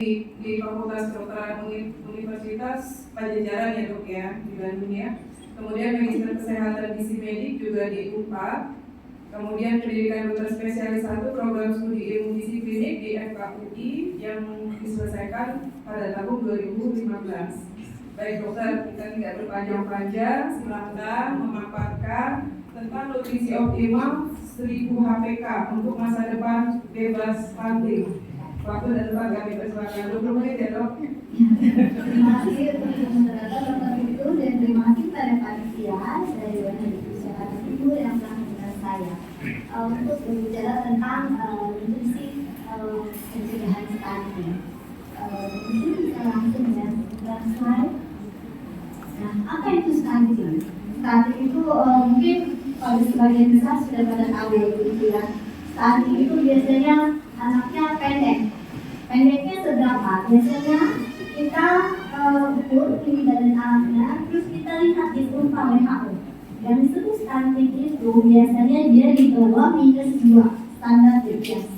di Fakultas Kedokteran Universitas Pajajaran ya dok ya, di Bandung ya. Kemudian Magister Kesehatan Gizi Medik juga di UNPAD. Kemudian pendidikan dokter spesialis 1 program studi ilmu gizi klinik di FKUI yang diselesaikan pada tahun 2015. Baik dokter, kita tidak berpanjang-panjang, silakan memaparkan tentang nutrisi optimal 1000 HPK untuk masa depan bebas stunting. Waktu dan tempat kami persilakan 20 menit ya dok. Terima kasih untuk moderator Dr. itu dan terima kasih pada panitia dari Badan Kesehatan Ibu yang telah mengundang saya untuk berbicara tentang nutrisi pencegahan stunting. Mungkin kita langsung ya slide. Nah, apa itu stunting? Stunting itu mungkin pada sebagian besar sudah pada tahu ya gitu ya. Stunting itu biasanya anaknya pendek. Pendeknya seberapa? Biasanya kita ukur tinggi badan anaknya, terus kita lihat di kurva WHO. Yang disebut stunting itu biasanya dia di bawah -2 standar deviasi.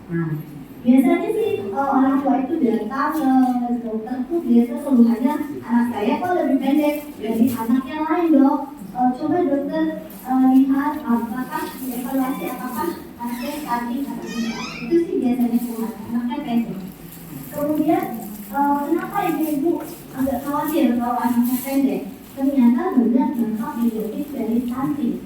Nah, biasanya sih orang tua itu datang ke dokter tuh biasa keluhannya anak saya kok lebih pendek dari anak yang lain dok. Coba dokter lihat apakah evaluasi apakah anaknya stunting atau tidak. Itu sih biasanya keluhan anaknya pendek. Kemudian kenapa ibu agak khawatir kalau anaknya pendek? Ternyata benar dampak negatif dari stunting.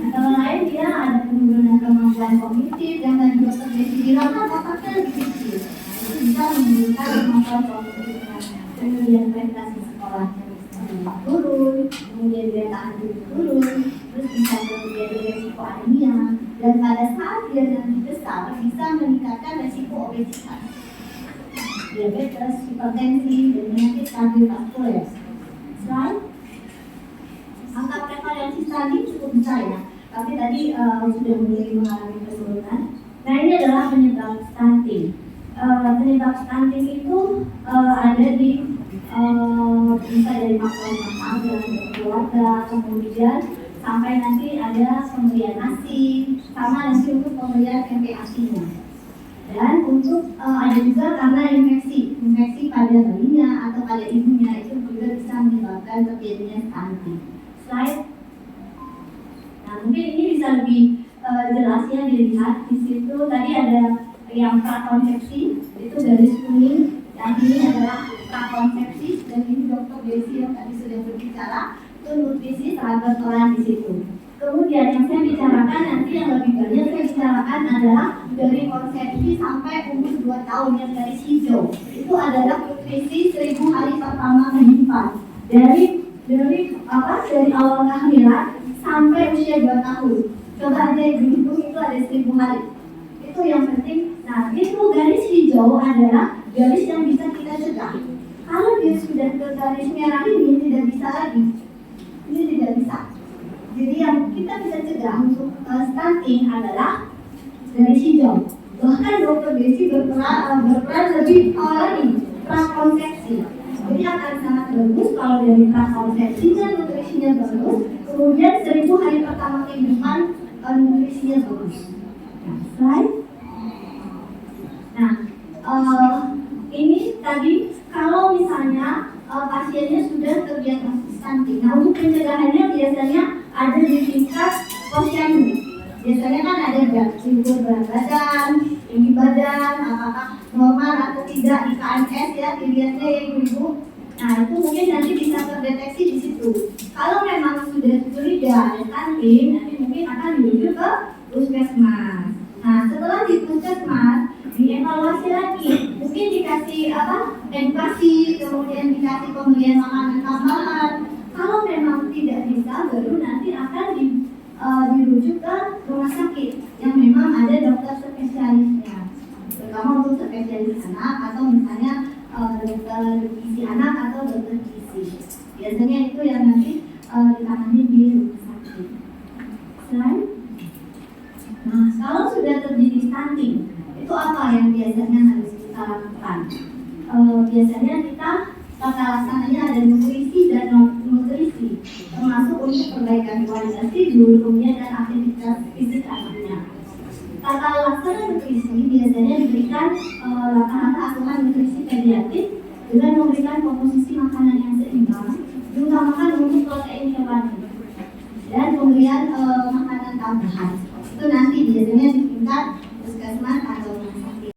Antara lain dia ada penurunan kemampuan kognitif yang tadi dokter Desi bilang kan otaknya lebih kecil. Itu bisa menurunkan kemampuan kognitifnya. Kemudian prestasi sekolah turun, kemudian daya tahan tubuh turun, terus bisa terjadi resiko anemia, dan pada saat dia nanti besar bisa meningkatkan resiko obesitas, diabetes, hipertensi, dan penyakit kardiovaskuler. Slide. Angka prevalensi stunting cukup besar ya, tapi tadi sudah mulai mengalami penurunan. Nah ini adalah penyebab stunting. Penyebab stunting itu ada di bisa dari faktor rumah tangga, keluarga, kemudian sampai nanti ada pemberian ASI, sama nanti untuk pemberian MPASI-nya. Dan untuk ada juga karena infeksi pada bayinya atau pada ibunya itu juga bisa menyebabkan terjadinya stunting. Slide. Nah mungkin ini bisa lebih jelasnya dilihat di situ. Tadi ada yang prakonsepsi itu garis kuning, yang ini adalah prakonsepsi dan ini dokter Desi yang tadi sudah berbicara itu nutrisi sangat berperan di situ. Kemudian yang saya bicarakan nanti yang lebih banyak saya bicarakan adalah dari konsepsi sampai umur 2 tahun yang garis hijau itu adalah nutrisi 1000 hari pertama kehidupan dari awal kehamilan sampai usia 2 tahun. Coba aja dihitung itu ada 1000 hari. Itu yang penting. Nah, itu garis hijau adalah garis yang bisa kita cegah. Kalau dia sudah ke garis merah ini tidak bisa lagi. Ini tidak bisa. Jadi yang kita bisa cegah untuk stunting adalah garis hijau. Bahkan dokter Desi berperan lebih lagi prakonsepsi. Jadi akan sangat bagus kalau dari prakonsepsi dan nutrisinya bagus. Kemudian 1000 hari pertama kehidupan nutrisinya bagus. Nah, slide. Nah, ini tadi kalau misalnya pasiennya sudah terdiagnosis stunting. Nah, untuk pencegahannya biasanya ada di tingkat posyandu. Biasanya kan ada ukur berat badan, tinggi badan, apakah normal atau tidak di KNS ya, dilihatnya ya ibu. Nah, itu mungkin nanti bisa terdeteksi di situ. Kalau memang sudah curiga ada stunting, nanti mungkin akan dirujuk ke puskesmas. Nah, setelah di puskesmas dievaluasi lagi, mungkin dikasih edukasi, kemudian dikasih pemberian makanan tambahan. Kalau memang tidak bisa, baru nanti akan dirujuk ke rumah sakit yang memang ada dokter spesialisnya, terutama untuk spesialis anak atau misalnya dokter gizi anak atau dokter gizi. Biasanya itu yang nanti ditangani di rumah sakit. Slide. Nah, kalau sudah terjadi stunting, itu apa yang biasanya harus kita lakukan? Biasanya kita tata laksananya ada nutrisi dan non-nutrisi, termasuk untuk perbaikan kualitas tidur, kemudian dan aktivitas fisik anaknya. Tata laksana nutrisi biasanya diberikan rata-rata asupan nutrisi pediatrik dengan memberikan komposisi makanan yang seimbang, diutamakan untuk protein hewani dan pemberian makanan tambahan. Itu nanti biasanya di tingkat puskesmas atau rumah sakit.